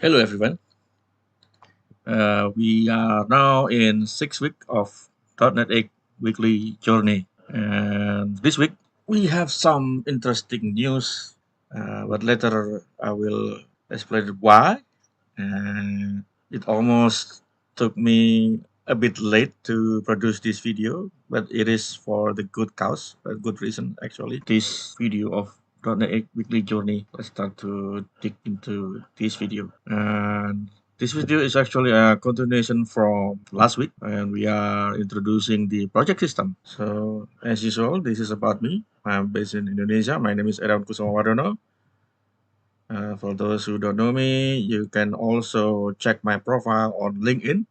Hello, everyone. We are now in 6th week of .NET Weekly journey, and this week we have some interesting news. But later I will explain why. And it almost took me a bit late to produce this video, but it is for the good cause, a good reason actually. This video of .NET Weekly journey. Let's start to dig into this video. And this video is actually a continuation from last week, and we are introducing the project system. So, as usual, this is about me. I'm based in Indonesia. My name is Erawan Kusumawardono. For those who don't know me, you can also check my profile on LinkedIn.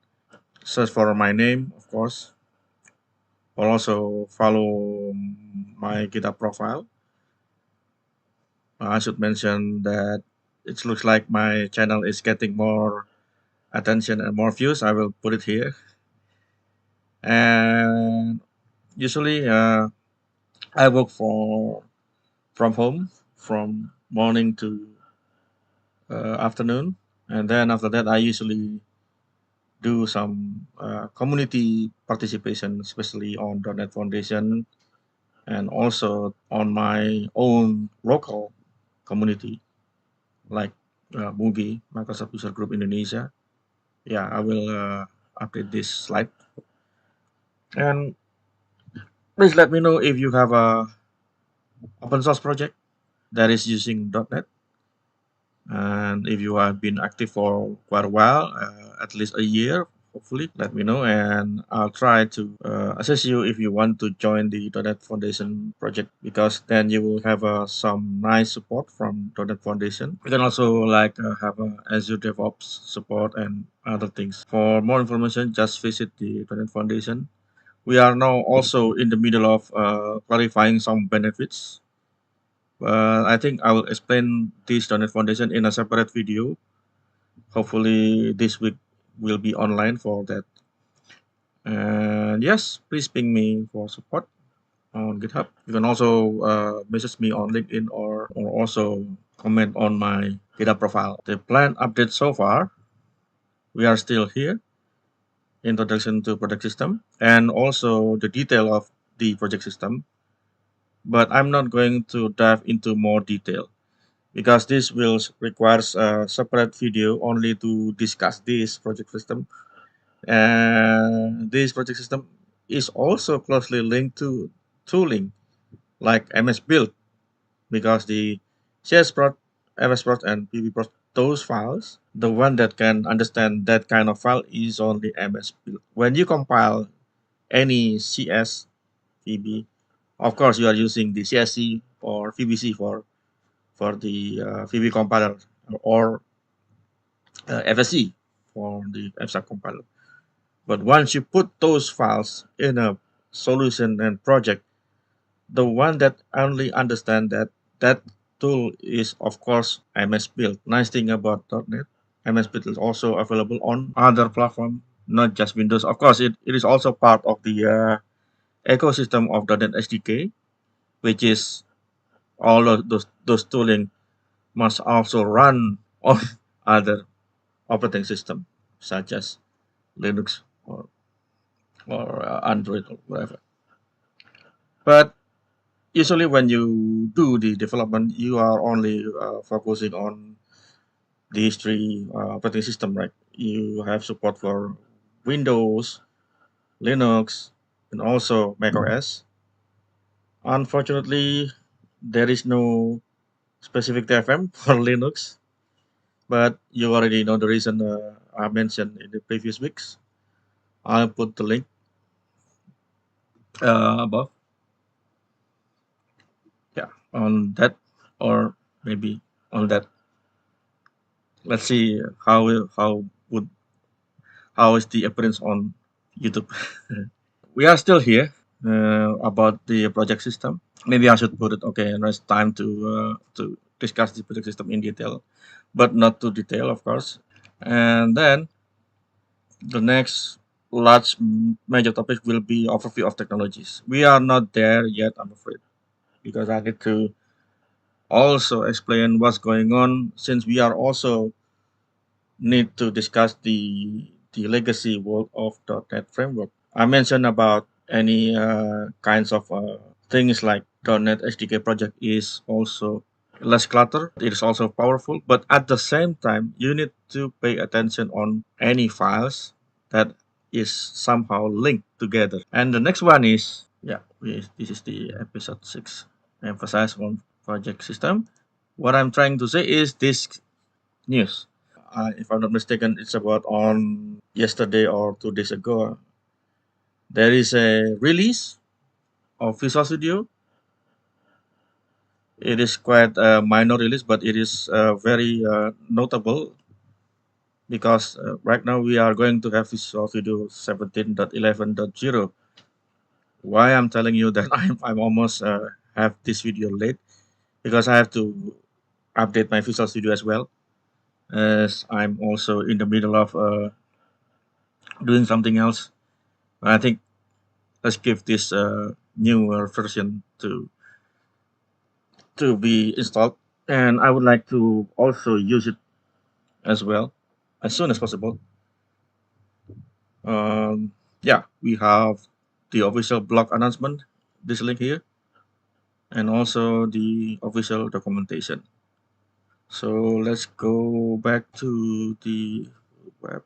Search for my name, of course. Or also follow my GitHub profile. I should mention that it looks like my channel is getting more attention and more views. I will put it here. And usually, I work from home from morning to afternoon, and then after that, I usually do some community participation, especially on .NET Foundation, and also on my own local community, like Movie Microsoft User Group Indonesia. Yeah, I will update this slide. And please let me know if you have a open source project that is using .NET, and if you have been active for quite a while, at least a year, hopefully, let me know, and I'll try to assess you if you want to join the .NET Foundation project, because then you will have some nice support from .NET Foundation. You can also have Azure DevOps support and other things. For more information, just visit the .NET Foundation. We are now also in the middle of clarifying some benefits. I think I will explain this .NET Foundation in a separate video. Hopefully this week will be online for that. And yes, please ping me for support on GitHub. You can also message me on LinkedIn or also comment on my GitHub profile. The planned update so far, we are still here, introduction to project system, and also the detail of the project system. But I'm not going to dive into more detail, because this will requires a separate video only to discuss this project system. And this project system is also closely linked to tooling like MS Build, because the CSprot, MSprot, and PBprot, those files, the one that can understand that kind of file is only MS Build. When you compile any CS, VB, of course you are using the CSC or VBC for the VB compiler, or FSC for the FSAC compiler. But once you put those files in a solution and project, the one that only understand that tool is, of course, MS Build. Nice thing about .NET, MS Build is also available on other platform, not just Windows. Of course, it is also part of the ecosystem of .NET SDK, which is all of those tooling must also run on other operating system, such as Linux or Android or whatever. But usually when you do the development, you are only focusing on these three operating system, right? You have support for Windows, Linux, and also Mac OS. Unfortunately, there is no specific TFM for Linux, but you already know the reason I mentioned in the previous weeks. I'll put the link above. Yeah, on that, or maybe on that. Let's see would how is the appearance on YouTube. We are still here about the project system. Maybe I should put it, okay, and it's time to discuss the project system in detail, but not too detail, of course. And then the next large major topic will be overview of technologies. We are not there yet, I'm afraid, because I need to also explain what's going on, since we are also need to discuss the legacy world of .NET Framework. I mentioned about any kinds of things like .NET SDK project is also less clutter. It is also powerful, but at the same time, you need to pay attention on any files that is somehow linked together. And the next one is, this is the episode 6, emphasize on project system. What I'm trying to say is this news. If I'm not mistaken, it's about on yesterday or 2 days ago. There is a release of Visual Studio. It is quite a minor release, but it is very notable because right now we are going to have Visual Studio 17.11.0. Why I'm telling you that I'm almost have this video late because I have to update my Visual Studio as well, as I'm also in the middle of doing something else. I think let's give this newer version to be installed, and I would like to also use it as well as soon as possible. Yeah, we have the official blog announcement, this link here, and also the official documentation. So let's go back to the web.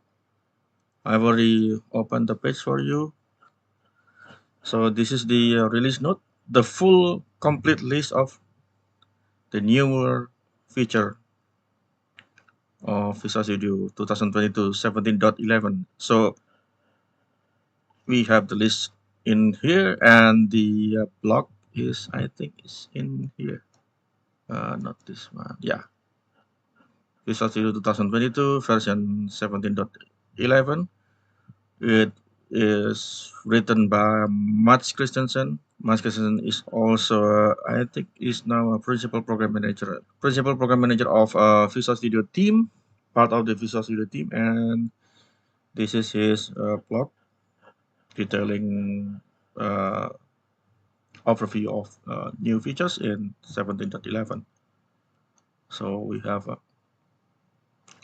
I've already opened the page for you. So this is the release note, the full complete list of the newer feature of Visual Studio 2022 17.11. So we have the list in here, and the blog is, I think, is in here. Not this one. Yeah, Visual Studio 2022 version 17.11. It is written by Mats Christensen. Mats Christensen is also, I think, is now a principal program manager. Principal program manager of Visual Studio team, part of the Visual Studio team, and this is his blog detailing overview of new features in 17.11. So we have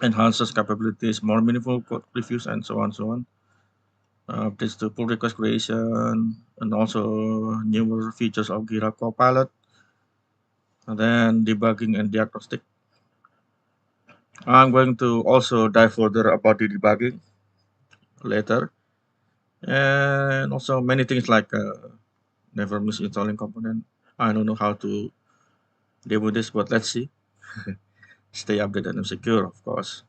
enhances capabilities, more meaningful code reviews, and so on, so on. Updates to pull request creation, and also newer features of Gira Copilot, and then debugging and diagnostic. I'm going to also dive further about the debugging later, and also many things like never miss installing component. I don't know how to demo this, but let's see. Stay updated and secure, of course.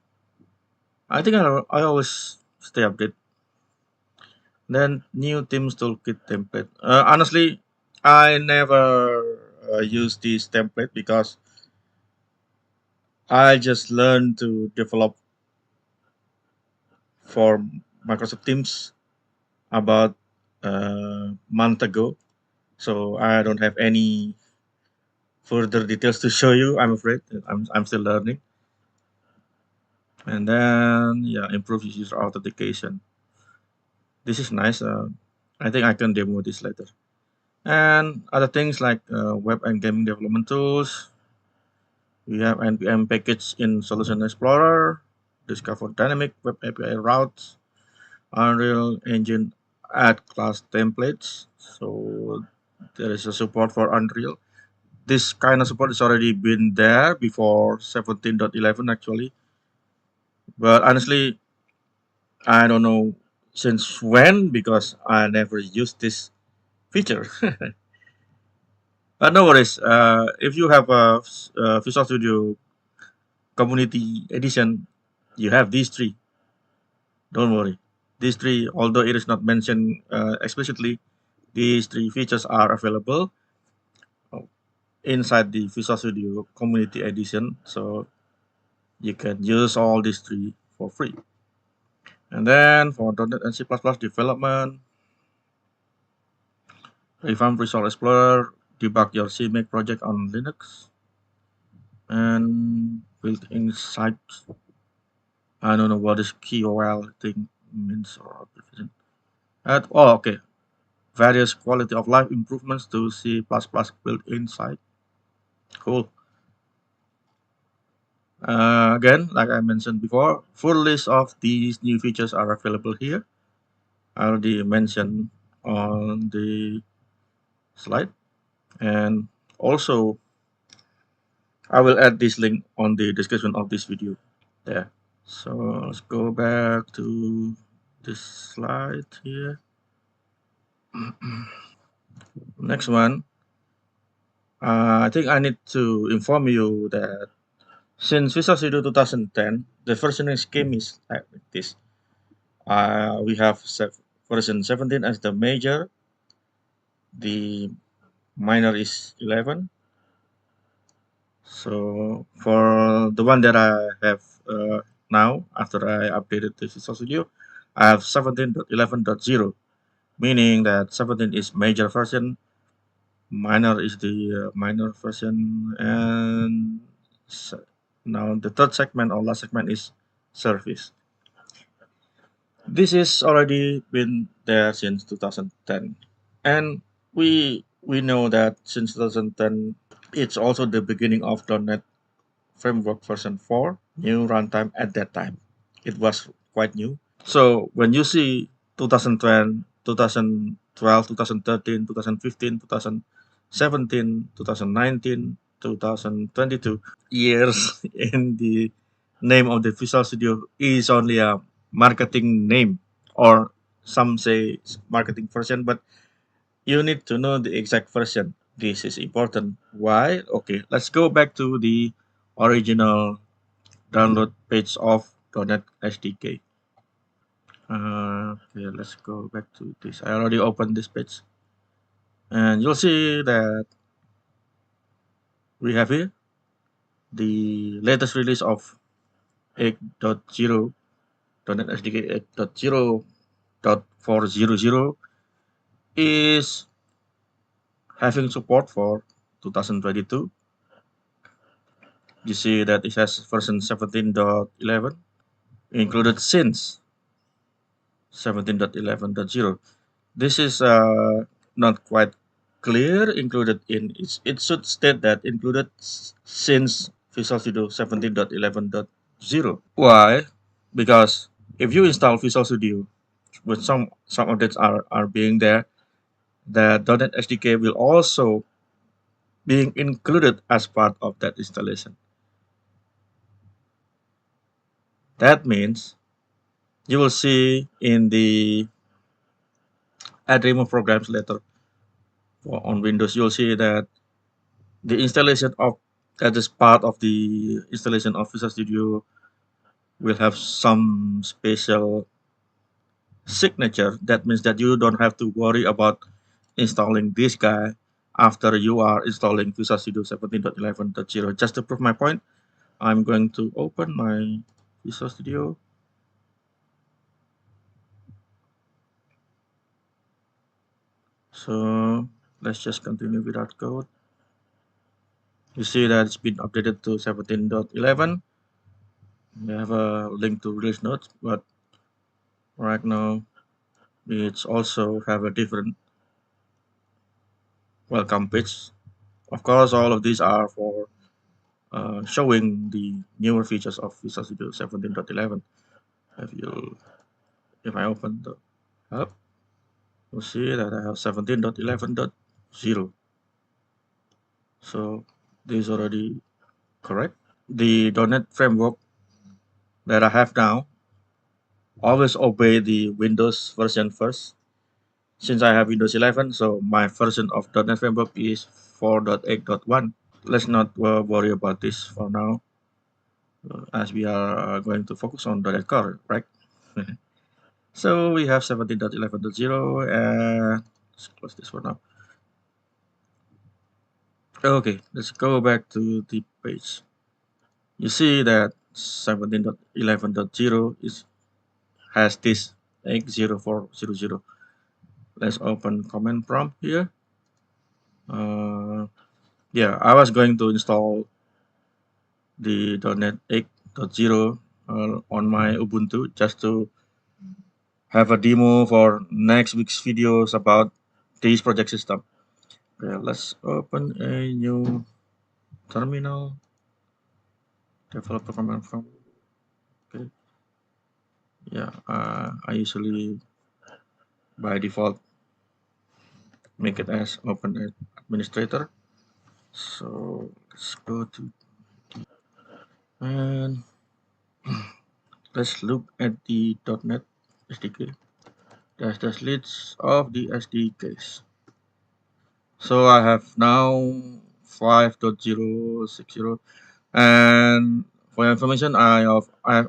I think I always stay updated. Then new themes toolkit template. Honestly, I never use this template because I just learned to develop for Microsoft Teams about a month ago. So I don't have any further details to show you. I'm afraid I'm still learning. And then improve user authentication. This is nice. I think I can demo this later. And other things like web and gaming development tools. We have npm package in Solution Explorer, discover dynamic web API routes, Unreal Engine add class templates. So there is a support for Unreal. This kind of support is already been there before 17.11 actually. But honestly, I don't know since when because I never used this feature. But no worries. If you have a Visual Studio Community Edition, you have these three. Don't worry. These three, although it is not mentioned explicitly, these three features are available inside the Visual Studio Community Edition. So you can use all these three for free. And then for .NET and C++ development, revamp Visual Explorer, debug your CMake project on Linux, and built-in sites. I don't know what this KOL thing means or abbreviation. Okay. Various quality of life improvements to C++ built-in site. Cool. Again, like I mentioned before, full list of these new features are available here. I already mentioned on the slide, and also I will add this link on the description of this video there. So let's go back to this slide here. Next one, I think I need to inform you that since Visual Studio 2010, the versioning scheme is like this. We have version 17 as the major, the minor is 11. So for the one that I have now, after I updated the Visual Studio, I have 17.11.0, meaning that 17 is major version, minor is the minor version, and now the third segment or last segment is service. This is already been there since 2010, and we know that since 2010, it's also the beginning of .NET Framework version 4, new runtime at that time. It was quite new. So when you see 2010, 2012, 2013, 2015, 2017, 2019, 2022 years in the name of the Visual Studio is only a marketing name, or some say marketing version, but you need to know the exact version. This is important. Why? Okay, let's go back to the original download page of .NET SDK. Okay, let's go back to this. I already opened this page, and you'll see that we have here the latest release of 8.0, .NET SDK 8.0.400 is having support for 2022. You see that it has version 17.11 included since 17.11.0. This is not quite clear. Included in it should state that included since Visual Studio 17.11.0. Why? Because if you install Visual Studio with some updates are being there, the .NET SDK will also being included as part of that installation. That means you will see in the add remove programs later on Windows, you'll see that the installation of that is part of the installation of Visual Studio will have some special signature. That means that you don't have to worry about installing this guy after you are installing Visual Studio 17.11.0. Just to prove my point, I'm going to open my Visual Studio. So let's just continue without code. You see that it's been updated to 17.11. We have a link to release notes, but right now it's also have a different welcome page. Of course, all of these are for showing the newer features of Visual Studio 17.11. If I open the hub, you'll see that I have 17.11.0. So this is already correct. The .NET framework that I have now always obey the Windows version first. Since I have Windows 11, so my version of .NET framework is 4.8.1. Let's not worry about this for now, as we are going to focus on .NET Core, right? So we have 17.11.0, and let's close this for now. Okay, let's go back to the page. You see that 17.11.0 has this 80400. Let's open command prompt here. Yeah, I was going to install the .NET 8.0 on my Ubuntu just to have a demo for next week's videos about this project system. Okay, let's open a new terminal. developer command from. Okay. Yeah, I usually by default make it as open administrator. So let's go to and let's look at the .NET SDK. That's the list of the SDKs. So I have now 5.060, and for your information, I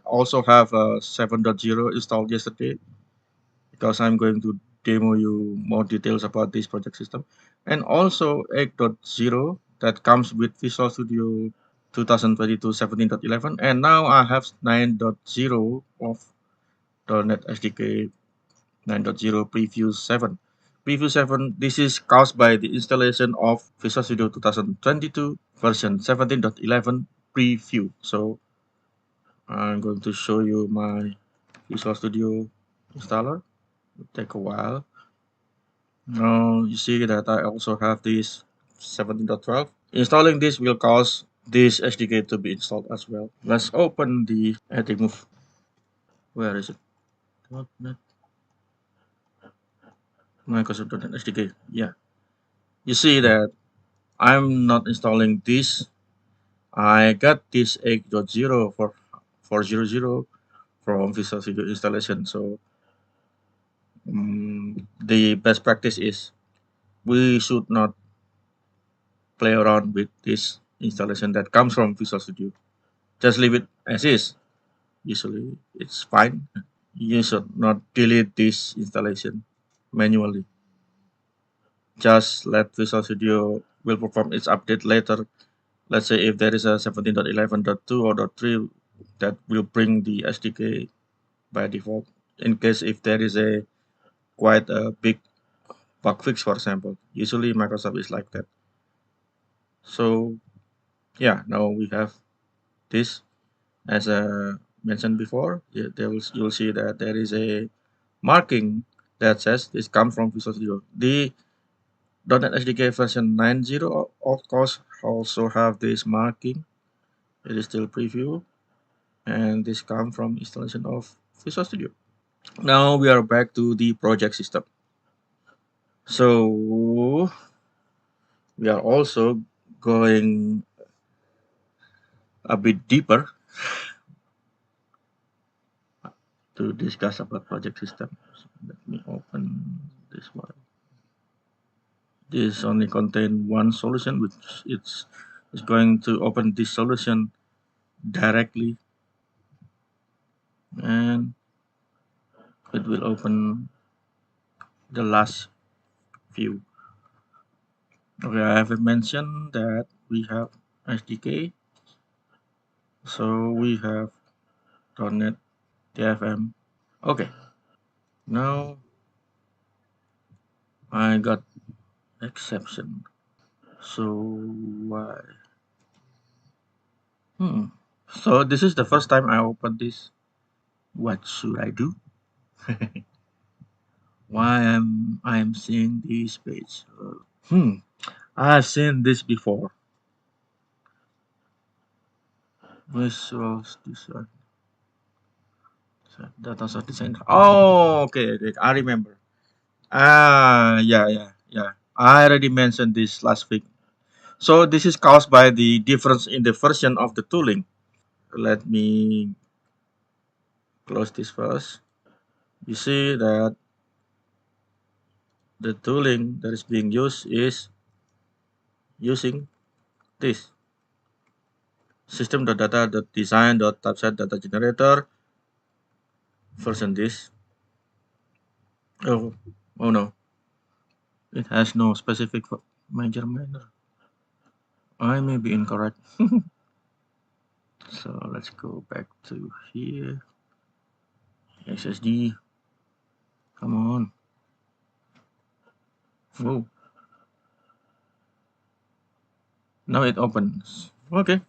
also have a 7.0 installed yesterday because I'm going to demo you more details about this project system, and also 8.0 that comes with Visual Studio 2022 17.11, and now I have 9.0 of .NET SDK 9.0 Preview 7. Preview 7, this is caused by the installation of Visual Studio 2022 version 17.11 Preview. So I'm going to show you my Visual Studio installer. It'll take a while. Now you see that I also have this 17.12. Installing this will cause this SDK to be installed as well. Let's open the edit move. Where is it? .NET Microsoft.NET SDK. Yeah. You see that I'm not installing this. I got this 8.0 for 400 from Visual Studio installation. So the best practice is we should not play around with this installation that comes from Visual Studio. Just leave it as is. Usually it's fine. You should not delete this installation manually. Just let Visual Studio will perform its update later. Let's say if there is a 17.11.2 or .3 that will bring the SDK by default. In case if there is a quite a big bug fix, for example, usually Microsoft is like that. So yeah, now we have this as mentioned before. You'll see that there is a marking that says this comes from Visual Studio. The .NET SDK version 9.0 of course also have this marking. It is still preview, and this comes from installation of Visual Studio. Now we are back to the project system. So we are also going a bit deeper to discuss about project system. So let me open this one. This only contain one solution, which is going to open this solution directly, and it will open the last few. Okay, I have mentioned that we have SDK, so we have .NET TFM. Okay, now I got exception. So why? So this is the first time I open this. What should I do? Why I'm seeing this page? I've seen this before. Visual design, data source design. Oh, okay, okay, I remember. Yeah. I already mentioned this last week. So this is caused by the difference in the version of the tooling. Let me close this first. You see that the tooling that is being used is using this system.data.design.typeset data generator version this. Oh, oh no, it has no specific major minor. I may be incorrect. So let's go back to here. SSD. Come on. Oh, now it opens. Okay.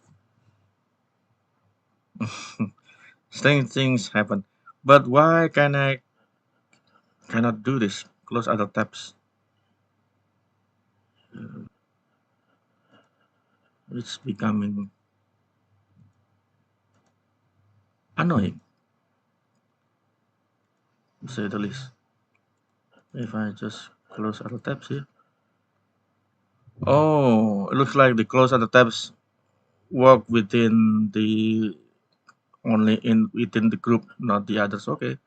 Strange things happen. But why can I cannot do this? Close other tabs. It's becoming annoying, to say the least. If I just close other tabs here. Oh, it looks like the close other tabs work within the only in within the group, not the others. Okay,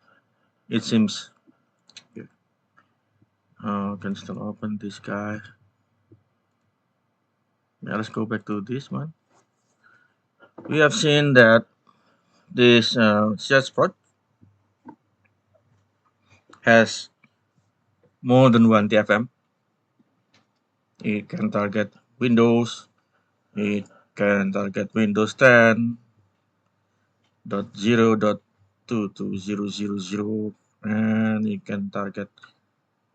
it seems. Okay. Can still open this guy. Yeah, let's go back to this one. We have seen that this CS prod has more than one TFM. It can target Windows. It can target Windows 10, .0.22.0.0.0, and it can target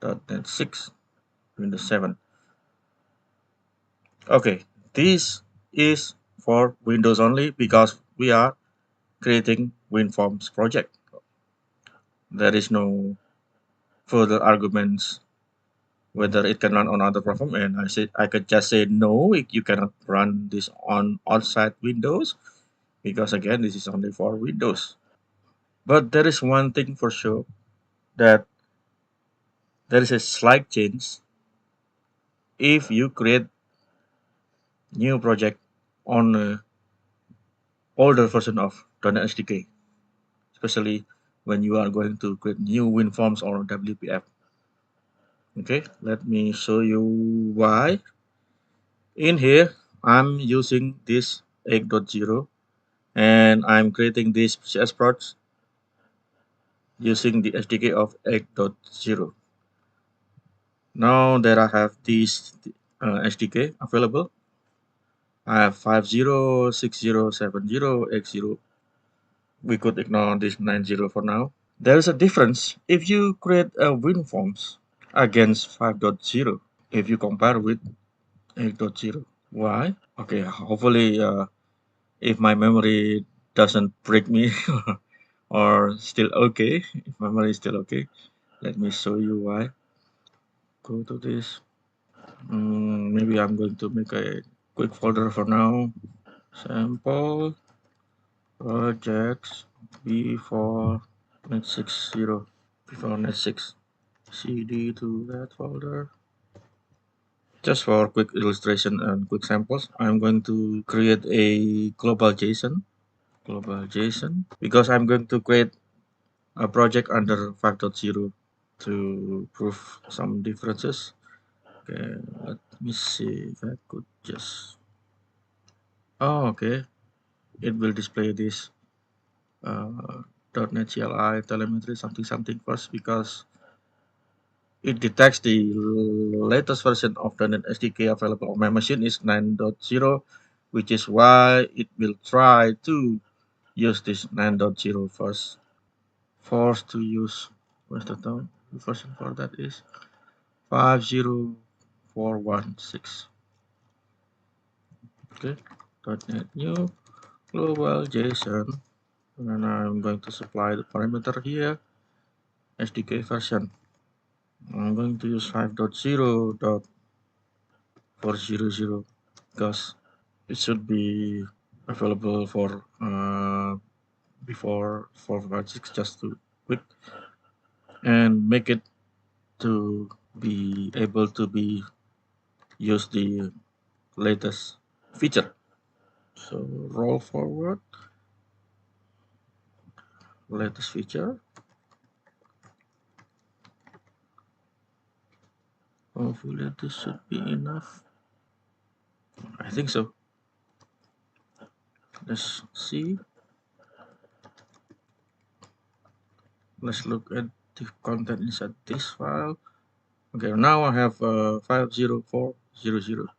.NET 6, Windows 7. Okay, this is for Windows only because we are creating WinForms project. There is no further arguments whether it can run on other platform, and I could just say no, you cannot run this on outside Windows because again this is only for Windows. But there is one thing for sure, that there is a slight change if you create new project on a older version of .NET SDK, especially when you are going to create new WinForms or WPF. Okay, let me show you why. In here, I'm using this 8.0 and I'm creating this CS prods using the SDK of 8.0. Now that I have this SDK available, I have 50, 60, 70, X0. We could ignore this 90 for now. There is a difference if you create a WinForms against 5.0 if you compare with 8.0. Why? Okay, hopefully if my memory doesn't break me or still okay, if memory is still okay, let me show you why. Go to this. Maybe I'm going to make a quick folder for now. Sample projects before net 60, before net 6. CD to that folder. Just for quick illustration and quick samples, I'm going to create a global JSON. Because I'm going to create a project under 5.0 to prove some differences. Okay, let me see if I could just. Oh, okay. It will display this .NET CLI telemetry something first because it detects the latest version of the .NET SDK available on my machine is 9.0, which is why it will try to use this 9.0 first. Forced to use, where's the term? The version for that is 50416. Okay, .NET new global JSON, and I'm going to supply the parameter here, SDK version. I'm going to use 5.0.400 because it should be available for before 456 just to quick and make it to be able to be use the latest feature. So roll forward latest feature. Hopefully this should be enough. I think so. Let's see. Let's look at the content inside this file. Okay, now I have 50400.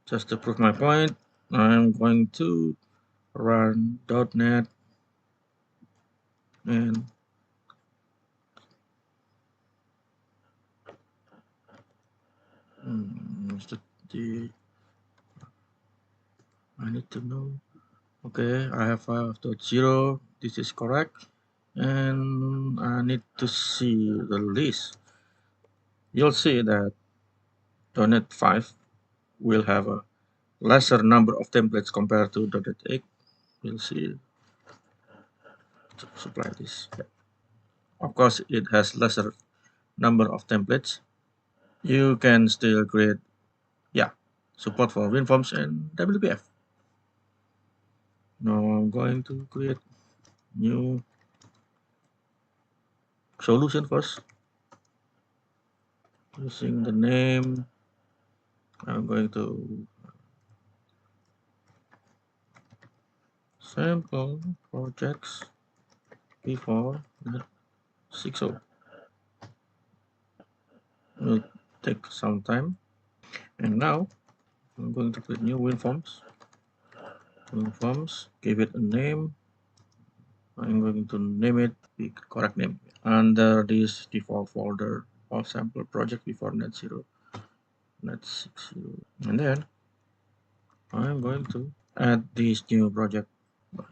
Just to prove my point, I'm going to run .NET and the I need to know. Okay, I have 5.0. This is correct, and I need to see the list. You'll see that .NET 5 will have a lesser number of templates compared to .NET 8. We'll see. to supply this. Yeah. Of course, it has lesser number of templates. You can still create, yeah, support for WinForms and WPF. Now I'm going to create new solution first using the name. I'm going to sample projects before net 6.0. It will take some time. And now I'm going to create new WinForms. WinForms, give it a name. I'm going to name it the correct name under this default folder of sample project before net 0, net 6.0. And then I'm going to add this new project.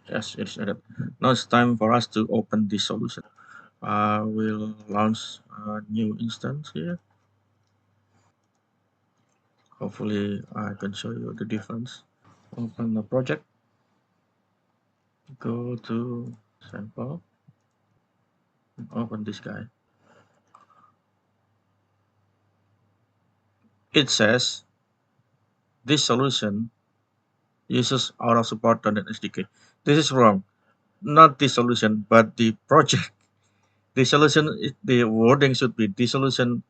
Yes, it's added. Now it's time for us to open this solution. I will launch a new instance here. Hopefully I can show you the difference. Open the project, go to sample, and open this guy. It says this solution uses out of support.NET SDK. This is wrong. Not the solution, but the project. The solution, the wording should be the solution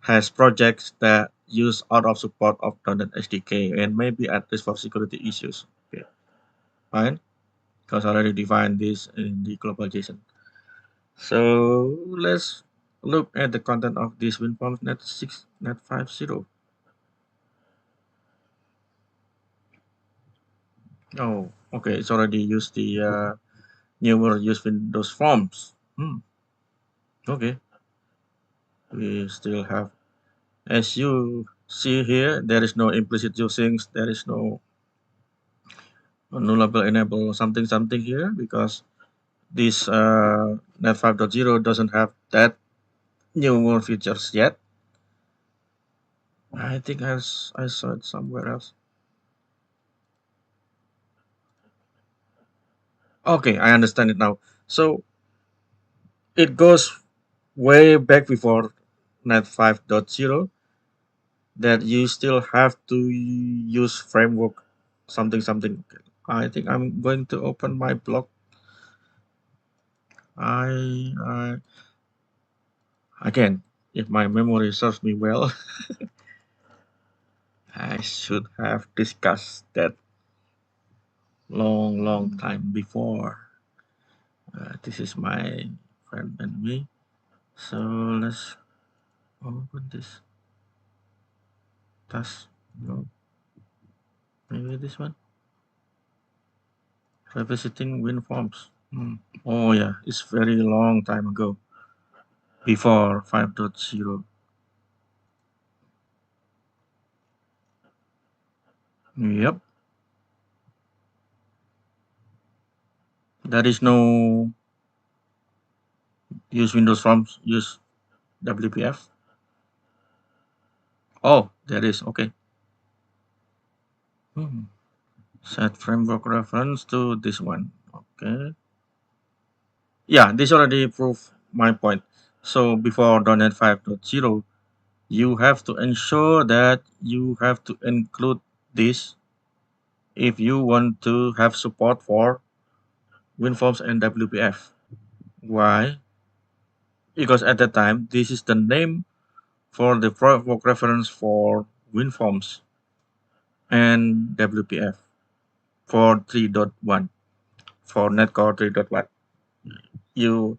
has projects that use out of support of .NET SDK and may be at risk for security issues. Okay, fine, because I already defined this in the global JSON. So let's look at the content of this WinForms net 6, net 5.0. Oh, okay, it's already used the newer use Windows forms. Okay, we still have, as you see here, there is no implicit usings, there is no nullable enable something something here because this net 5.0 doesn't have that newer features yet. I think I saw it somewhere else. Okay, I understand it now. So it goes way back before net 5.0 that you still have to use framework something something. I think I'm going to open my blog. I again, if my memory serves me well, I should have discussed that long time before. This is my friend and me. So let's open this task. No, maybe this one. Revisiting WinForms. Oh yeah, it's very long time ago, before 5.0. Yep, there is no use Windows Forms, use WPF. Oh, there is, okay. Set framework reference to this one, okay. Yeah, this already proved my point. So before .NET 5.0, you have to ensure that you have to include this if you want to have support for WinForms and WPF. Why? Because at that time, this is the name for the framework reference for WinForms and WPF for 3.1, for NetCore 3.1. You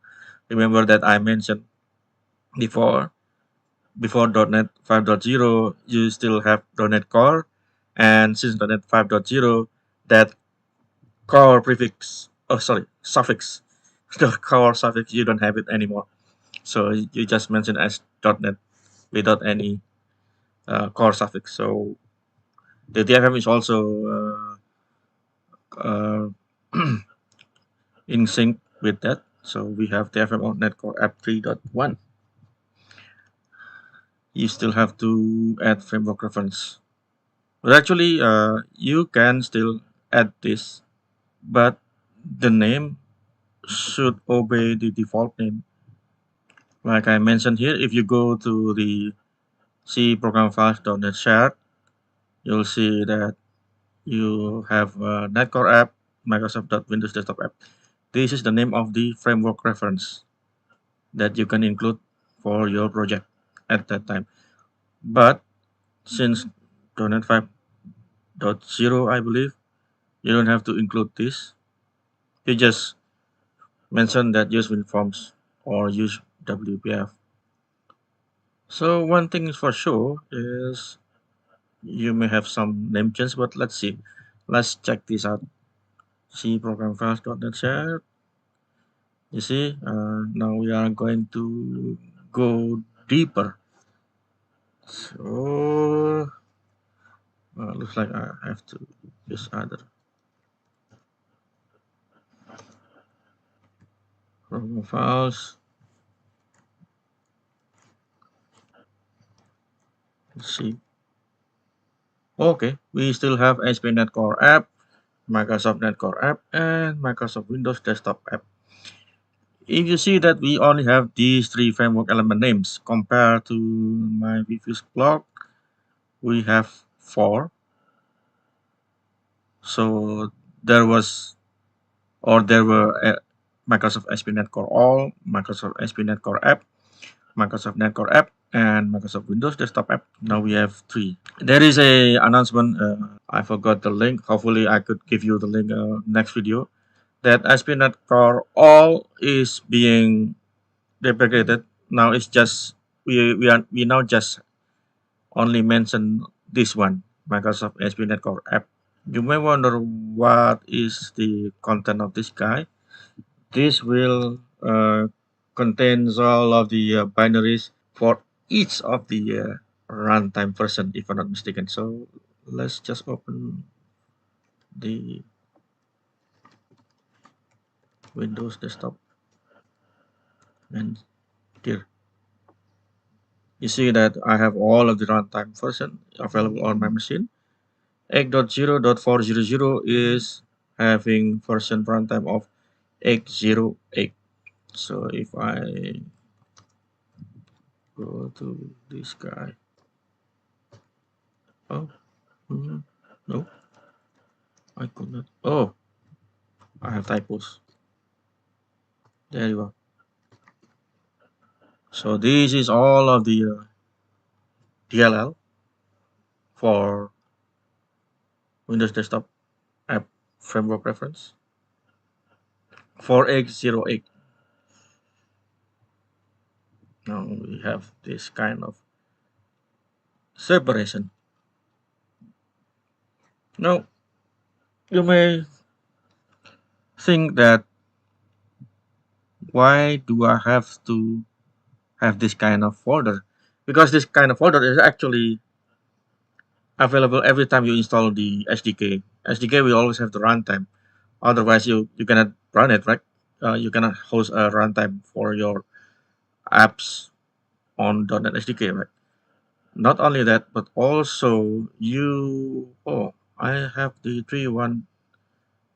remember that I mentioned before .NET 5.0, you still have .NET Core, and since .NET 5.0, that core prefix, suffix, the core suffix, you don't have it anymore. So you just mention as .NET without any core suffix. So the TFM is also uh, in sync with that. So we have TFM on .NET Core App 3.1. You still have to add framework reference. But actually, you can still add this, but the name should obey the default name. Like I mentioned here, if you go to the C program files.net shared, you'll see that you have NET Core app, Microsoft.Windows Desktop app. This is the name of the framework reference that you can include for your project at that time. But since .NET 5.0, I believe, you don't have to include this. You just mention that use WinForms or use WPF. So one thing is for sure is you may have some name change, but let's see. Let's check this out. C program files.net share. You see, now we are going to go deeper. So looks like I have to use other program files. Let's see. Okay, we still have ASP.NET Core app, Microsoft Net Core app, and Microsoft Windows Desktop app. If you see that we only have these three framework element names compared to my previous blog, we have four. So there was, or there were Microsoft ASP.NET Core All, Microsoft ASP.NET Core App, Microsoft Net Core App, and Microsoft Windows Desktop App. Now we have three. There is a announcement. I forgot the link. Hopefully, I could give you the link next video. That ASP.NET Core All is being deprecated. Now it's just we now just only mention this one, Microsoft ASP.NET Core App. You may wonder what is the content of this guy. This will contains all of the binaries for each of the runtime version, if I'm not mistaken. So let's just open the Windows desktop, and here you see that I have all of the runtime version available on my machine. 8.0.400 is having version runtime of 808. So if I go to this guy, oh, no, I could not. Oh, I have typos. There you go. So this is all of the DLL for Windows Desktop App Framework Reference 4808. Now we have this kind of separation. Now you may think that why do I have to have this kind of folder? Because this kind of folder is actually available every time you install the SDK. SDK will always have the runtime. Otherwise, you cannot run it, right? You cannot host a runtime for your apps on .NET SDK, right? Not only that, but also I have the 3.1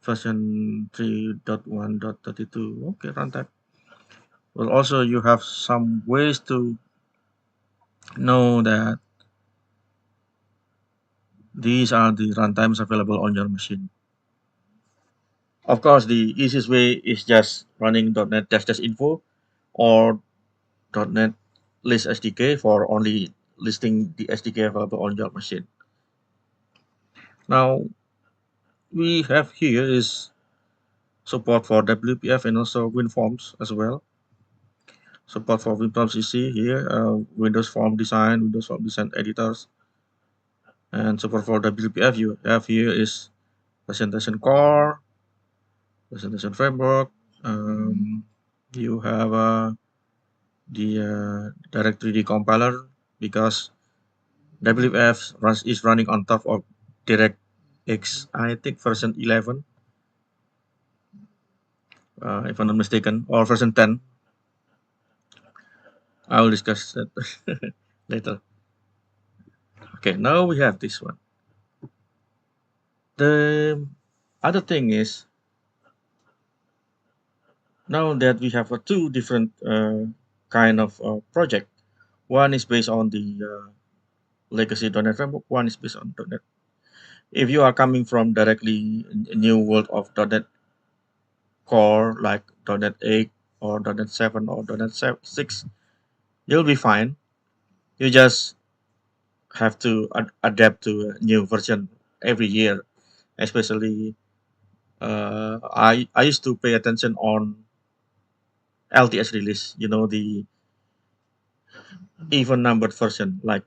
version 3.1.32. Okay, runtime. Well, also you have some ways to know that these are the runtimes available on your machine. Of course, the easiest way is just running .NET dash info or .NET list SDK for only listing the SDK available on your machine. Now, we have here is support for WPF and also WinForms as well. Support for WinForms you see here, Windows Form Design, Windows Form Design Editors, and support for WPF you have here is Presentation Core, Presentation Framework. You have the Direct3D compiler because WPF is running on top of DirectX, I think version 11, if I'm not mistaken, or version 10. I will discuss that later. Okay, now we have this one. The other thing is Now that we have two different kind of project, one is based on the legacy .NET framework, one is based on .NET. If you are coming from directly a new world of .NET Core like .NET 8 or .NET 7 or .NET 6, you'll be fine. You just have to adapt to a new version every year. Especially, I used to pay attention on LTS release. You know, the even numbered version like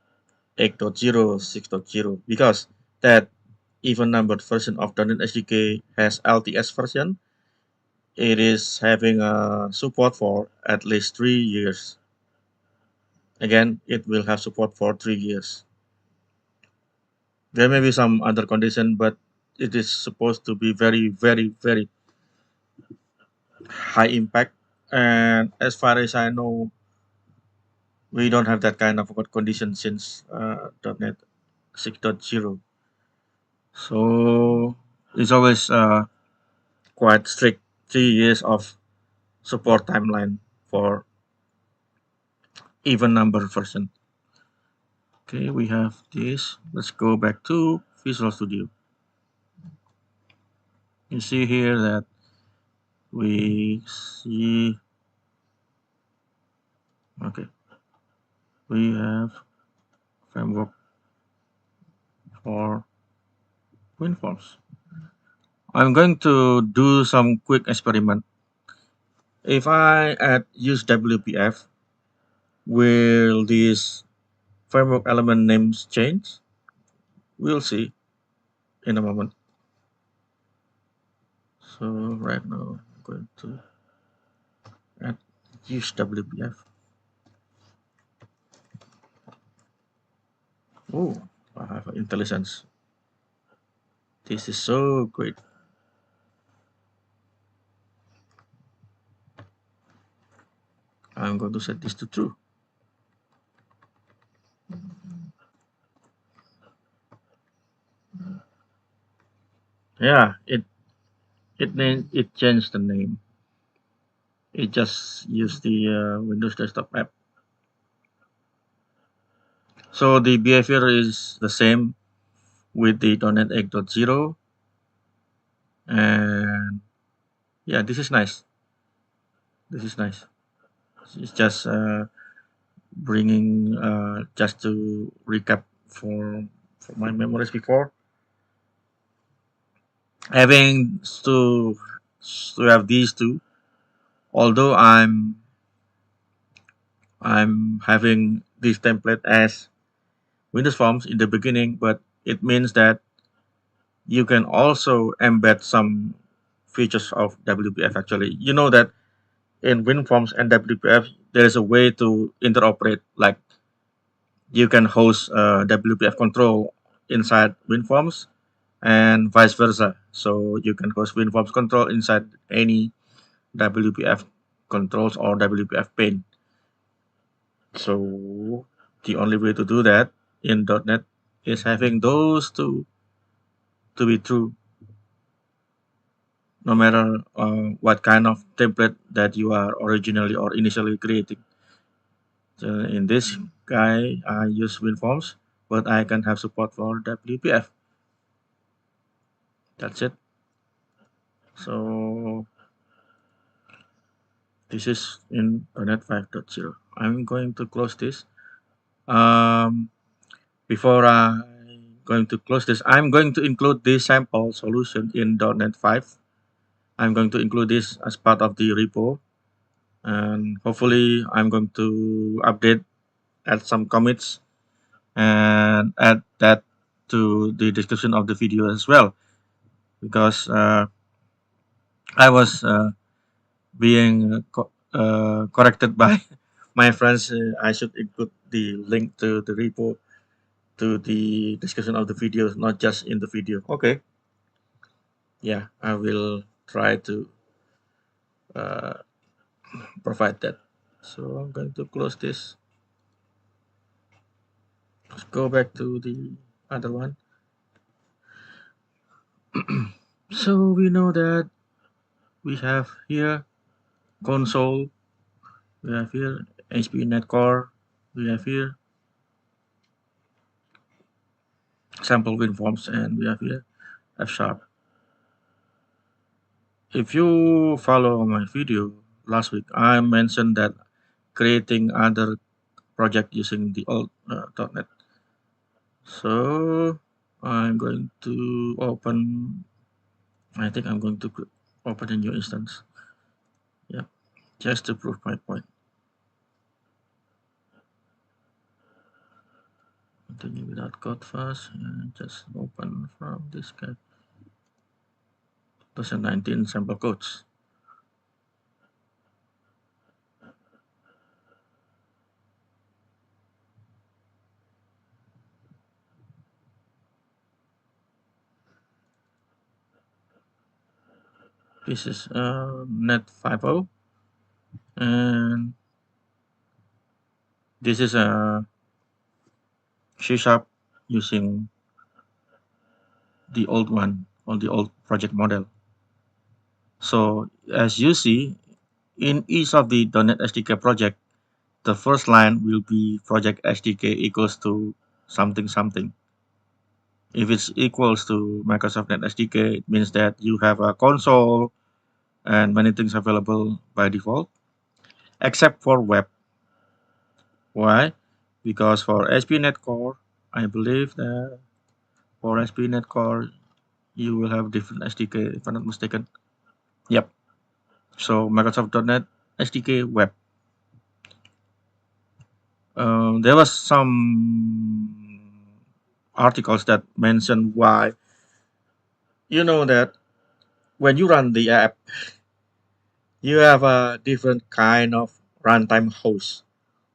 8.0, 6.0, because that even numbered version of .NET SDK has LTS version. It is having a support for at least 3 years. Again, it will have support for 3 years. There may be some other condition, but it is supposed to be very, very, very high impact. And as far as I know, we don't have that kind of condition since .NET 6.0. So it's always quite strict 3 years of support timeline for even number version. Okay, we have this. Let's go back to Visual Studio. You see here that we see, okay, we have framework for WinForms. I'm going to do some quick experiment. If I add use WPF, will these framework element names change? We'll see in a moment. So right now I'm going to add use WPF. Oh, I have intelligence. This is so great. I'm going to set this to true. Yeah, it changed the name. It just used the Windows Desktop app. So the behavior is the same with the .NET 8.0, and yeah, this is nice. This is nice. It's just bringing just to recap for my memories before having to have these two. Although I'm having this template as Windows Forms in the beginning, but it means that you can also embed some features of WPF. Actually, you know that in WinForms and WPF there is a way to interoperate. Like you can host WPF control inside WinForms and vice versa. So you can host WinForms control inside any WPF controls or WPF pane. So the only way to do that in .NET is having those two to be true, no matter what kind of template that you are originally or initially creating. So in this guy, I use WinForms, but I can have support for WPF. That's it. So this is in .NET 5.0. I'm going to close this. Um, Before I going to close this, I'm going to include this sample solution in .NET 5. I'm going to include this as part of the repo, and hopefully I'm going to update, add some commits, and add that to the description of the video as well, because I was being corrected by my friends. I should include the link to the repo to the description of the video, not just in the video. Okay, yeah, I will try to uh, provide that. So I'm going to close this. Let's go back to the other one. So we know that we have here console, we have here ASP.NET Core, we have here sample WinForms, and we have here F Sharp. If you follow my video last week, I mentioned that creating other project using the old .NET. So I'm going to open. I think I'm going to open a new instance. Yeah, just to prove my point. Continue without code first, and just open from this guy. 2019 sample codes. This is NET 5.0, and this is a C# using the old one on the old project model. So as you see, in each of the .NET SDK project, the first line will be project SDK equals to something something. If it's equals to Microsoft .NET SDK, it means that you have a console and many things available by default, except for web. Why? Because for ASP.NET Core, I believe that for ASP.NET Core, you will have different SDK, if I'm not mistaken. Yep. So Microsoft .NET SDK Web. There was some articles that mention why. You know that when you run the app, you have a different kind of runtime host.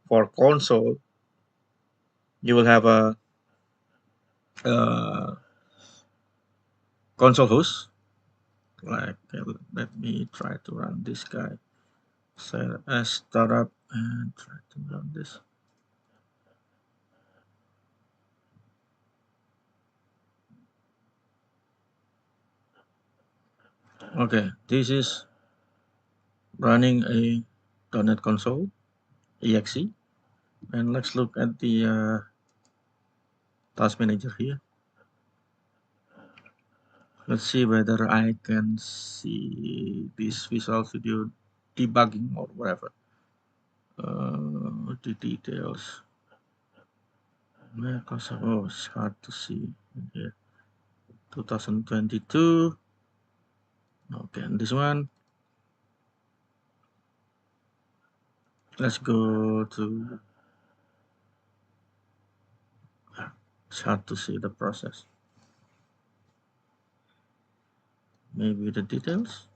For console, you will have a uh, console host. Like, let me try to run this guy. Set as startup and try to run this. Okay, this is running a .NET console exe, and let's look at the task manager here. Let's see whether I can see this Visual Studio debugging or whatever. The details. Microsoft, oh, it's hard to see here. 2022. Okay, and this one. Let's go to. It's hard to see the process. Maybe the details.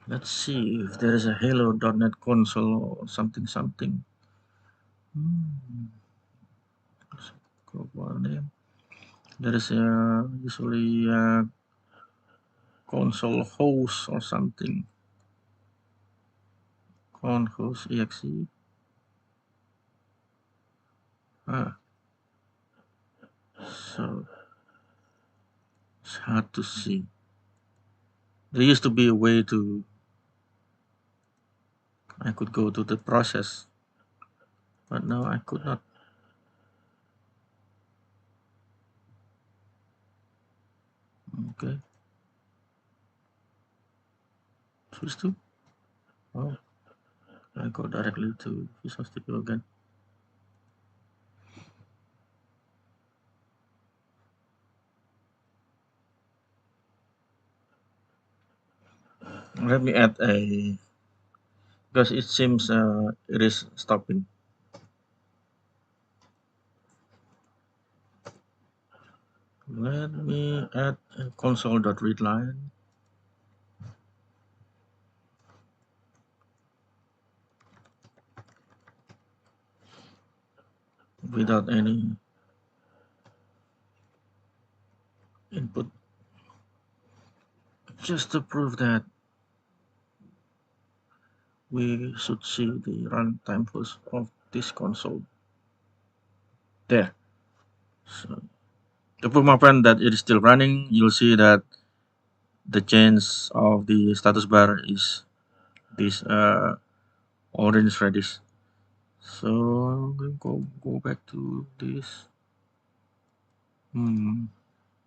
Let's see if there is a Hello.NET console or something something. Global name. There is usually a console host or something. Con host exe. So it's hard to see. There used to be a way to. I could go to the process, but now I could not. Okay. Switch to. Oh, I go directly to Visual Studio again. Let me add a, because it seems it is stopping. Let me add a console.readline. Without any input, just to prove that we should see the runtime host of this console. There. So to prove my point that it is still running, you'll see that the change of the status bar is this orange radish. So I'm going to go back to this.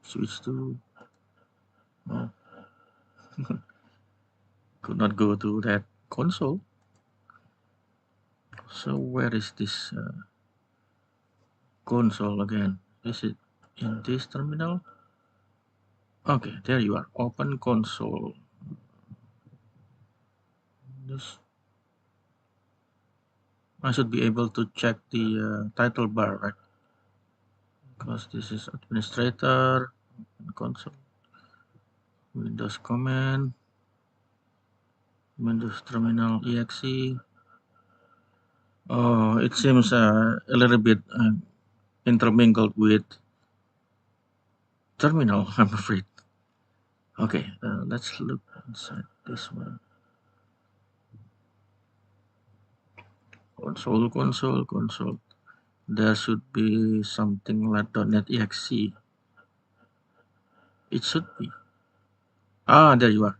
Switch to. Oh, could not go to that console. So where is this console again? Is it in this terminal? Okay, there you are. Open console. This I should be able to check the title bar, right? Because this is administrator, console, Windows command, Windows terminal exe. Oh, it seems a little bit intermingled with terminal, I'm afraid. Okay, let's look inside this one. Console. There should be something like .NET exe. It should be. Ah, there you are.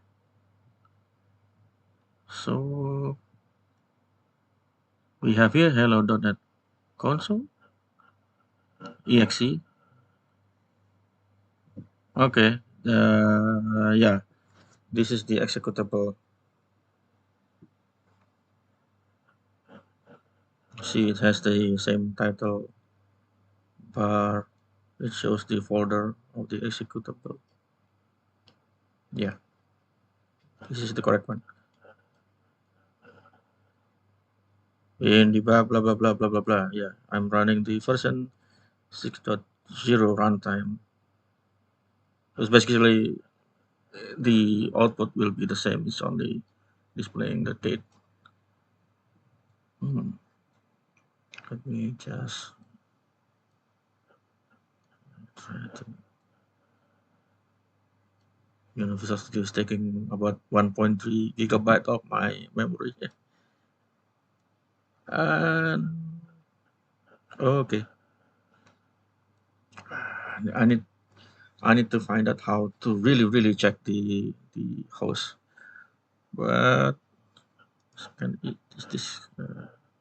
So we have here hello.NET console exe. Okay. Yeah, this is the executable. See, it has the same title bar. It shows the folder of the executable. Yeah, this is the correct one. In the blah blah blah blah blah blah blah. Yeah, I'm running the version 6.0 runtime. Because basically the output will be the same. It's only displaying the date. Let me just try to. Visual Studio is taking about 1.3 gigabyte of my memory. And okay, I need to find out how to really check the host. But is this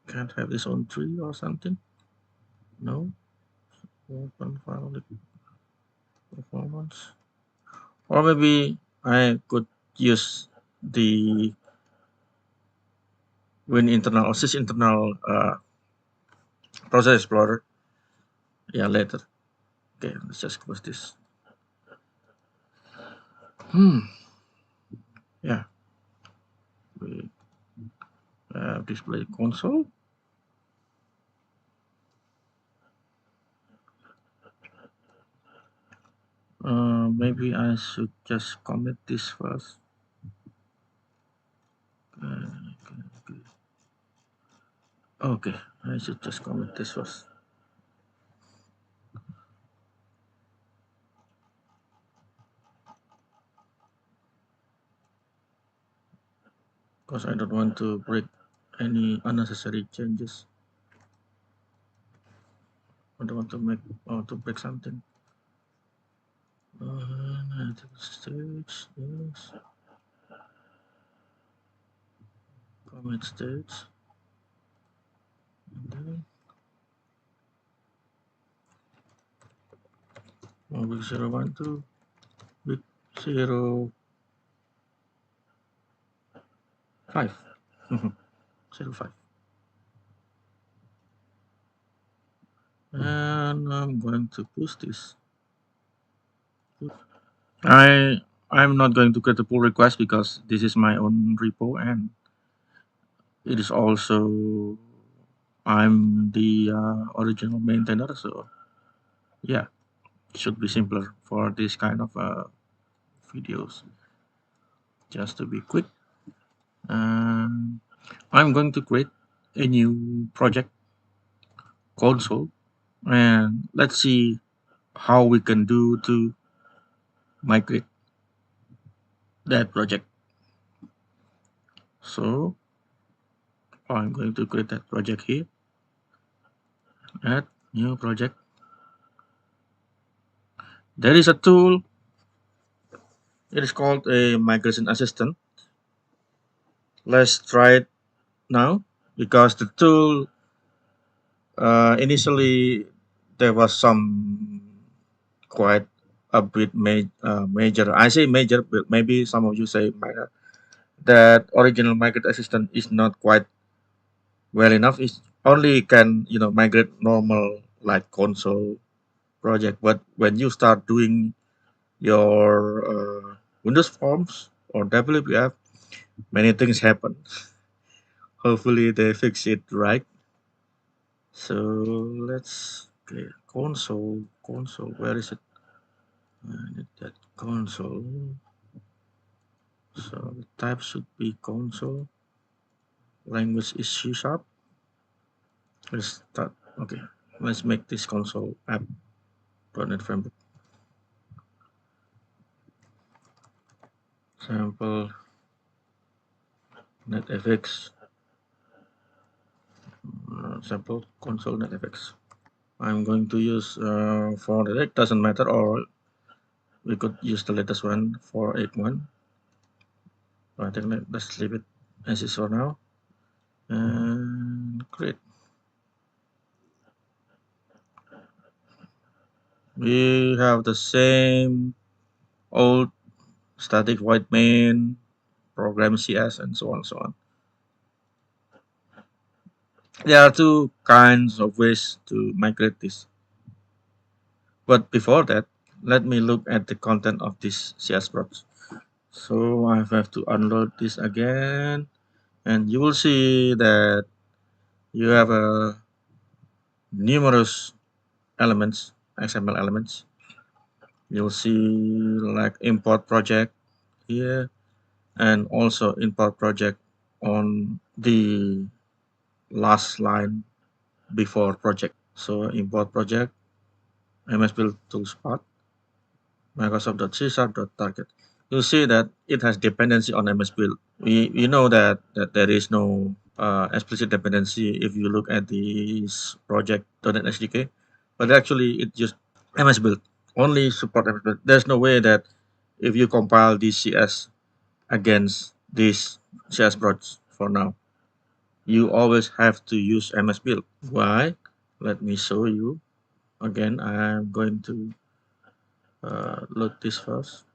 can't have this on tree or something? No. Open file performance. Or maybe I could use the Win internal or sys internal process explorer. Yeah, later. Okay, let's just close this. Yeah. We display console. Maybe I should just commit this first. Okay, I should just commit this first. Because I don't want to break any unnecessary changes. I don't want to make or to break something. Stage, yes. Commit stage. And then big 012, big 05. 05. And I'm going to push this. I'm not going to create a pull request because this is my own repo and it is also I'm the original maintainer, so yeah, it should be simpler for this kind of videos. Just to be quick, I'm going to create a new project console and let's see how we can do to migrate that project. So I'm going to create that project here. Add new project. There is a tool. It is called a migration assistant. Let's try it now because the tool initially there was some quite a bit major. I say major, but maybe some of you say minor. That original migrate assistant is not quite well enough. It only can migrate normal like console project, but when you start doing your Windows Forms or WPF, many things happen. Hopefully they fix it right. So let's okay, console. Where is it? I need that console. So the type should be console. Language is C sharp. Let's start. Okay, let's make this console app .NET Framework. Sample NetFX. Sample console NetFX. I'm going to use for the deck, doesn't matter, or we could use the latest one for 8.1. I think let's leave it as is for now. And great. We have the same old static void main, program CS, and so on and so on. There are two kinds of ways to migrate this. But before that, let me look at the content of this CS project. So I have to unload this again, and you will see that you have numerous elements, XML elements. You'll see like import project here, and also import project on the last line before project. So import project, MS-Build toolspot, Microsoft.C#.target. You'll see that it has dependency on MS-Build. We know that there is no explicit dependency if you look at this project .NET SDK, but actually it just MS-Build, only support MS-Build. There's no way that if you compile this CS against this CS project for now, you always have to use MS-Build. Why? Let me show you. Again, I'm going to load this first.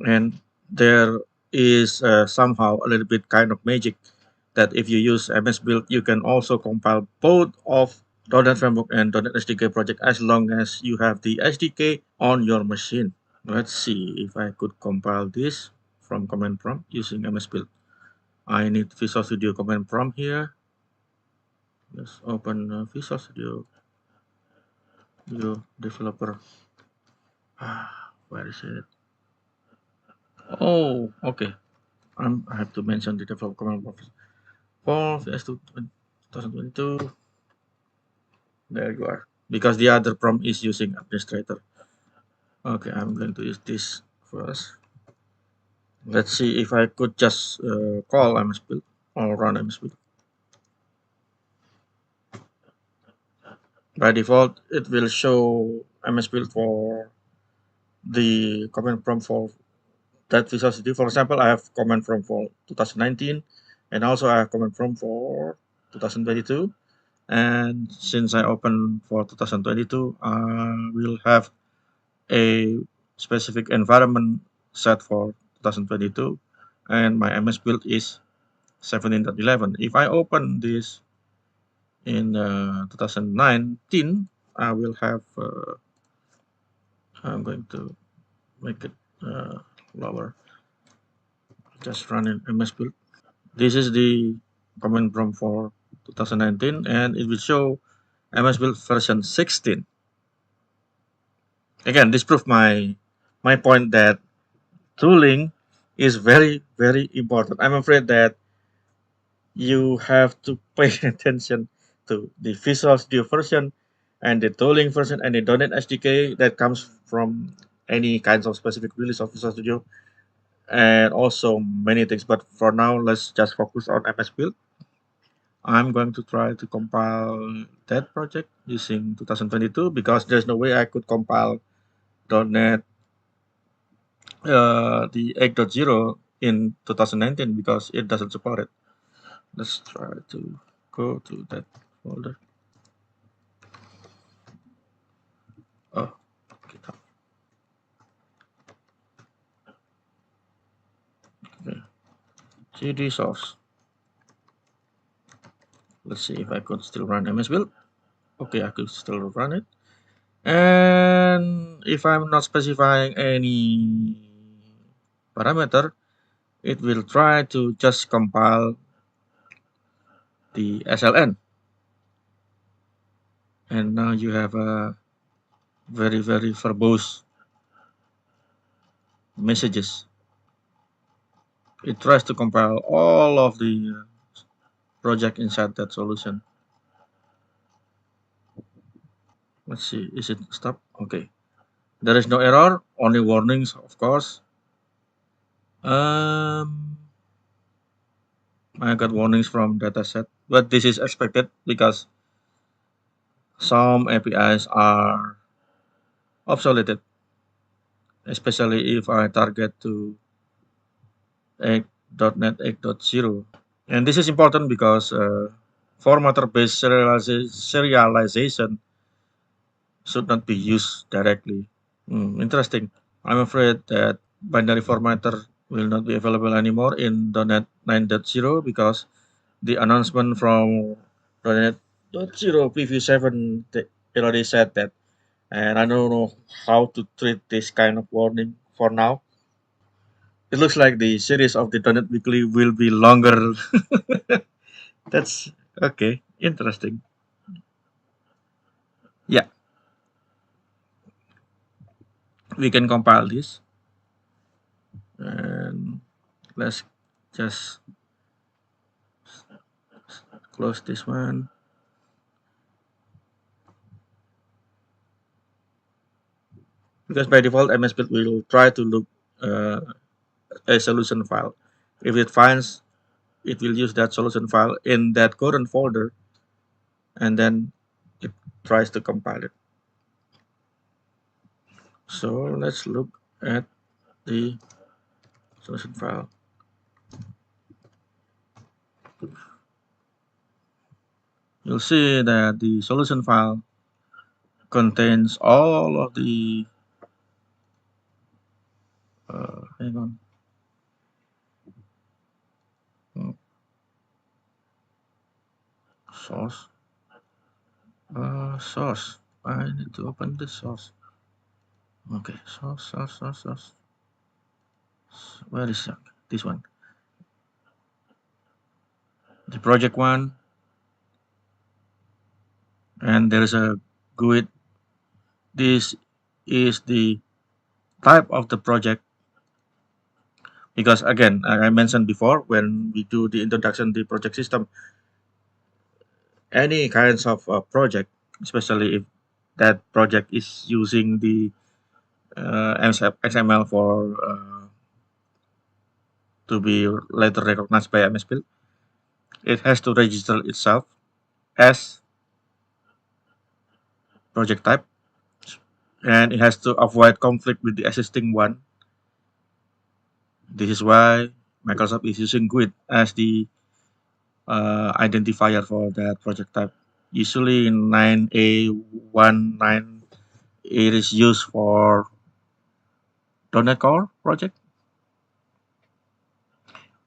And there is somehow a little bit kind of magic that if you use MS Build, you can also compile both of .NET Framework and .NET SDK project as long as you have the SDK on your machine. Let's see if I could compile this from command prompt using MS Build. I need Visual Studio command prompt here. Let's open Visual Studio Developer. Where is it? Oh, okay. I have to mention the developer command prompt. For VS2 2022, there you are. Because the other prompt is using administrator. Okay, I'm going to use this first. Let's see if I could just call MSBuild or run MSBuild. By default, it will show MSBuild for the command prompt for that Visual Studio. For example, I have command prompt for 2019, and also I have command prompt for 2022. And since I open for 2022, I will have a specific environment set for 2022, and my MS build is 17.11. If I open this in 2019, I will have, I'm going to make it lower, just run in MS build. This is the command prompt for 2019, and it will show MS build version 16. Again, this proves my point that tooling is very, very important. I'm afraid that you have to pay attention to the Visual Studio version and the tooling version and the .NET SDK that comes from any kinds of specific release of Visual Studio, and also many things. But for now, let's just focus on MS Build. I'm going to try to compile that project using 2022 because there's no way I could compile .NET the 8.0 in 2019 because it doesn't support it. Let's try to go to that folder. Oh, GitHub. Okay. CD source. Let's see if I could still run MS Build. Okay, I could still run it. And if I'm not specifying any parameter, it will try to just compile the SLN. And now you have a very, very verbose messages. It tries to compile all of the project inside that solution. Let's see, is it stop? Okay. There is no error, only warnings, of course. I got warnings from dataset, but this is expected because some APIs are obsoleted, especially if I target to 8.NET 8.0. And this is important because formatter-based serialization should not be used directly. Interesting. I'm afraid that binary formatter will not be available anymore in .NET 9.0 because the announcement from .NET 0 Preview 7 already said that, and I don't know how to treat this kind of warning for now. It looks like the series of the DOTNET Weekly will be longer. That's okay. Interesting. Yeah, we can compile this and let's just close this one. Because by default, MS Build will try to look uh, a solution file. If it finds, it will use that solution file in that current folder, and then it tries to compile it. So let's look at the solution file. You'll see that the solution file contains all of the hang on. Oh, source. Source. I need to open the source. Okay, source. Where is it? This one? The project one, and there is a GUID. This is the type of the project because again, I mentioned before when we do the introduction to the project system, any kinds of project, especially if that project is using the XML for to be later recognized by MS Build, it has to register itself as project type, and it has to avoid conflict with the existing one. This is why Microsoft is using GUID as the identifier for that project type. Usually in 9A19, it is used for .NET Core project,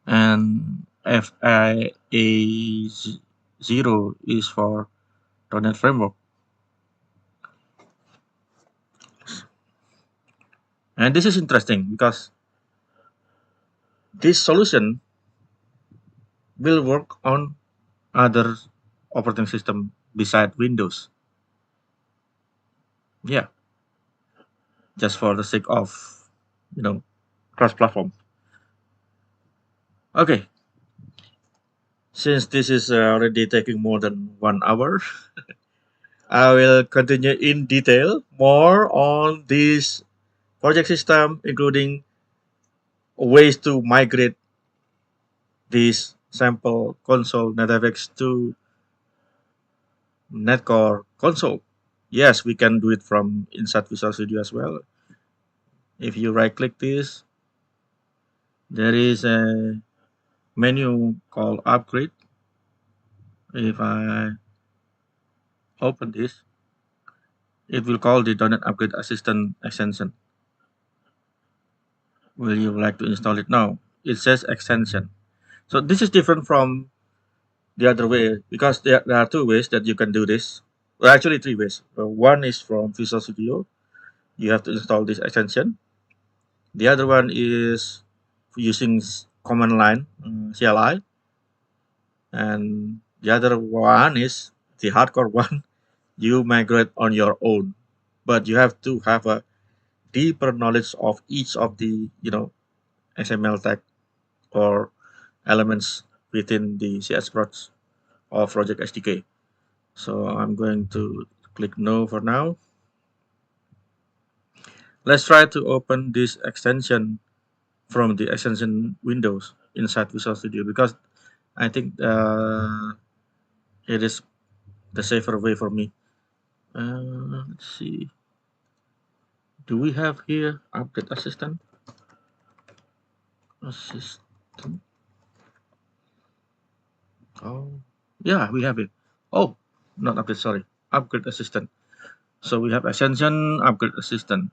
and FIA0 is for .NET Framework. And this is interesting because this solution will work on other operating system beside Windows. Yeah, just for the sake of cross-platform. Okay, since this is already taking more than 1 hour, I will continue in detail more on this project system, including ways to migrate this sample console NetFX to Netcore console. Yes, we can do it from inside Visual Studio as well. If you right click this, there is a menu called upgrade. If I open this, it will call the .NET Upgrade Assistant extension. Will you like to install it now? It says extension. So this is different from the other way because there are two ways that you can do this. Well, actually three ways. One is from Visual Studio. You have to install this extension. The other one is using command line CLI, and the other one is the hardcore one. You migrate on your own, but you have to have a deeper knowledge of each of the XML tag or elements within the CS Prods or Project SDK. So I'm going to click no for now. Let's try to open this extension from the extension windows inside Visual Studio because I think it is the safer way for me. Let's see. Do we have here update assistant? Assistant. Oh, yeah, we have it. Oh, not update, sorry. Upgrade assistant. So we have extension, upgrade assistant.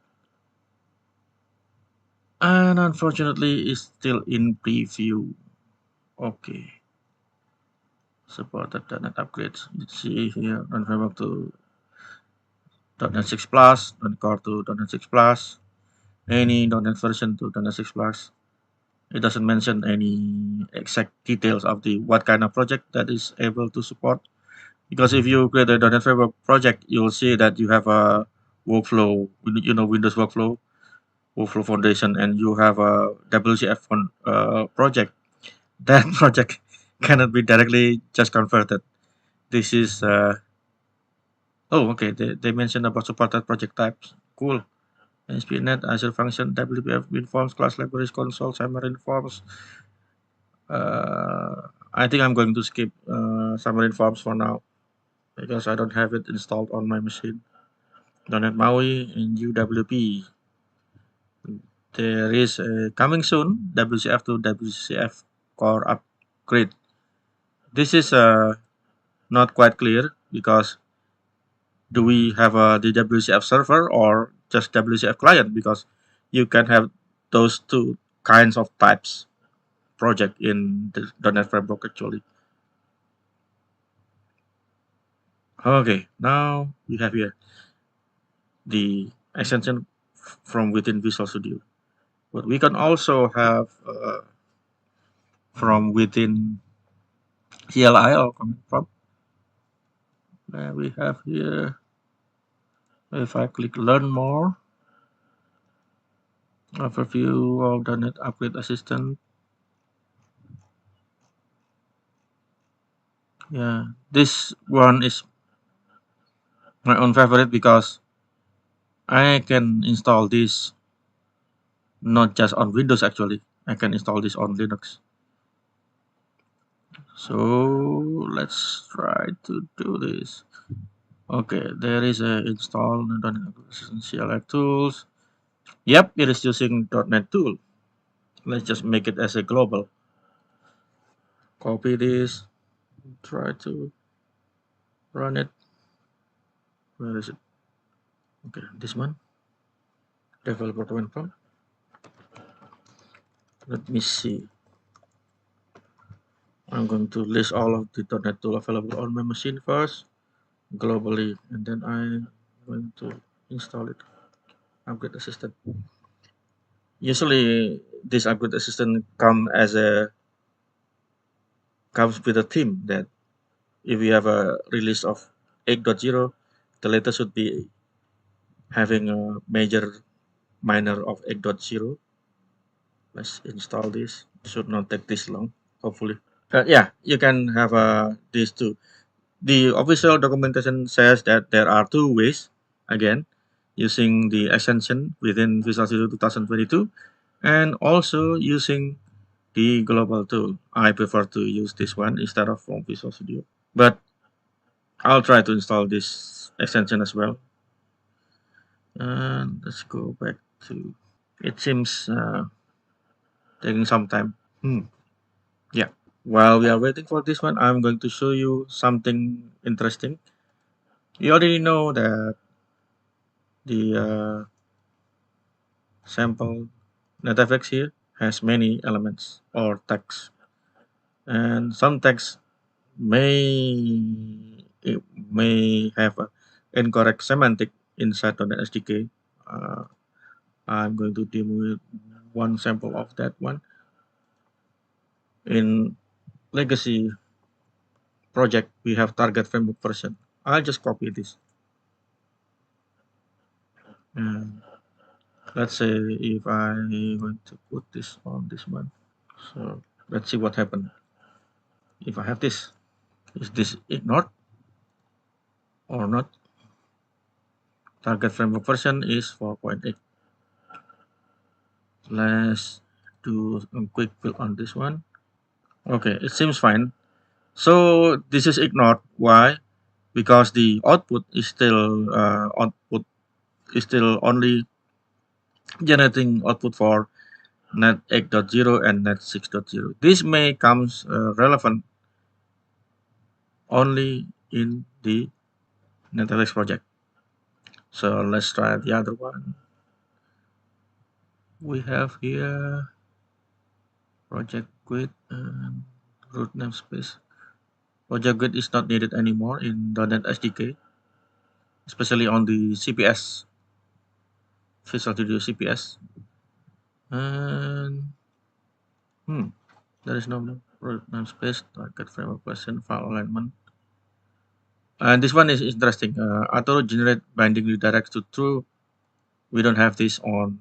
And unfortunately, it's still in preview. Okay. Supported .NET upgrades. Let's see here. Run framework to .NET 6 Plus, .NET Core to .NET 6 Plus, any .NET version to .NET 6 Plus. It doesn't mention any exact details of the what kind of project that is able to support. Because if you create a .NET Framework project, you'll see that you have a workflow, Windows workflow foundation, and you have a WCF project. That project cannot be directly just converted. This is oh, okay. They mentioned about supported project types. Cool. ASP.NET, Azure Function, WPF, WinForms, Class Libraries, Console, Xamarin Forms. I think I'm going to skip Xamarin Forms for now because I don't have it installed on my machine. .NET MAUI and UWP. There is coming soon WCF to WCF core upgrade. This is not quite clear because do we have the WCF server or just WCF client? Because you can have those two kinds of types project in the .NET Framework actually. Okay, now we have here the extension from within Visual Studio. But we can also have from within CLI or command prompt. We have here, if I click learn more, overview of the .NET Upgrade Assistant. Yeah, this one is my own favorite because I can install this not just on Windows actually. I can install this on Linux. So let's try to do this. Okay, there is a install .NET CLI tools. Yep, it is using .NET tool. Let's just make it as a global. Copy this. Try to run it. Where is it? Okay, this one. Developer command prompt. Let me see. I'm going to list all of the .NET tool available on my machine first, globally, and then I'm going to install it. Upgrade assistant. Usually, this upgrade assistant comes with a theme that if you have a release of 8.0, the latest should be having a major minor of 8.0. Let's install this. Should not take this long, hopefully. Yeah, you can have these two. The official documentation says that there are two ways, again, using the extension within Visual Studio 2022 and also using the global tool. I prefer to use this one instead of from Visual Studio. But I'll try to install this extension as well. And let's go back to, it seems taking some time. Yeah, While we are waiting for this one, I'm going to show you something interesting. You already know that the sample NetFX here has many elements or text, and some text it may have a incorrect semantic inside the .NET SDK. Uh, I'm going to demo one sample of that one in legacy project. We have target framework version. I'll just copy this. And let's say if I want to put this on this one. So let's see what happened if I have this. Is this ignored or not? Target framework version is 4.8. Let's do a quick build on this one. Okay, it seems fine. So this is ignored. Why? Because the output is still only generating output for NET 8.0 and NET 6.0. This may comes relevant only in the NetFX project. So let's try the other one. We have here project quit and root namespace. Project quit is not needed anymore in .NET SDK, especially on the CPS, Visual Studio CPS. And there is no root namespace, target framework version, file alignment. And this one is interesting. Auto generate binding redirects to true. We don't have this on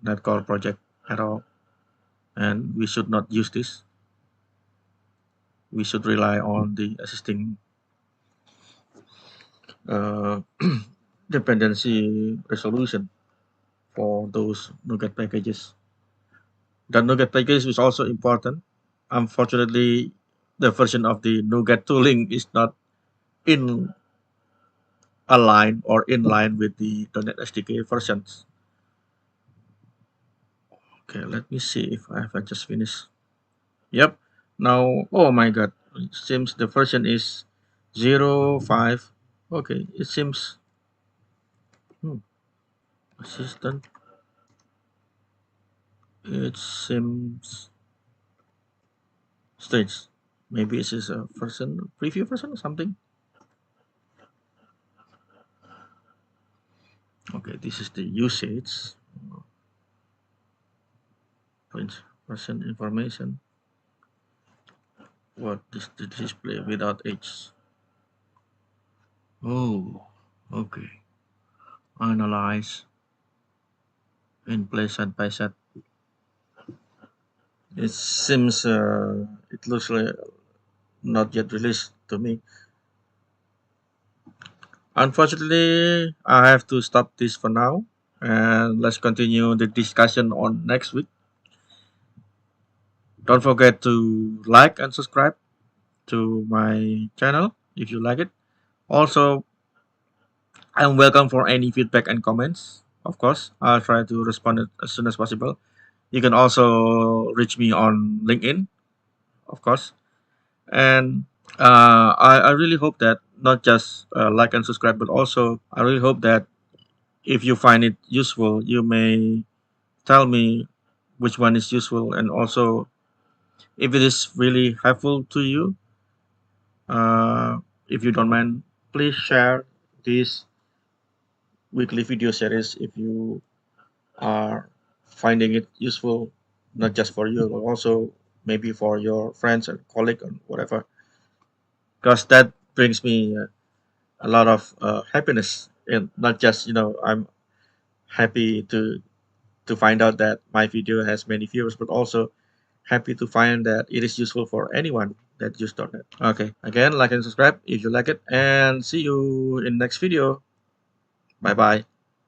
NetCore project at all, and we should not use this. We should rely on the existing uh, dependency resolution for those NuGet packages. The NuGet package is also important. Unfortunately, the version of the NuGet tooling is not in align or in line with the .NET SDK versions. Okay, let me see if I just finished. Yep. Now, oh my god, it seems the version is 05. Okay, it seems assistant. It seems strange. Maybe this is a version preview version or something. Okay, this is the usage. Print version information. What is the display without H? Oh, okay. Analyze in place side by side. It seems it looks like not yet released to me. Unfortunately, I have to stop this for now, and let's continue the discussion on next week. Don't forget to like and subscribe to my channel if you like it. Also, I'm welcome for any feedback and comments. Of course, I'll try to respond as soon as possible. You can also reach me on LinkedIn, of course. And I really hope that not just like and subscribe, but also I really hope that if you find it useful, you may tell me which one is useful, and also if it is really helpful to you, if you don't mind, please share this weekly video series if you are finding it useful, not just for you, but also maybe for your friends and colleague and whatever, because that brings me a lot of happiness, and not just I'm happy to find out that my video has many viewers, but also happy to find that it is useful for anyone that use .NET. Okay, again, like and subscribe if you like it, and see you in next video. Bye bye.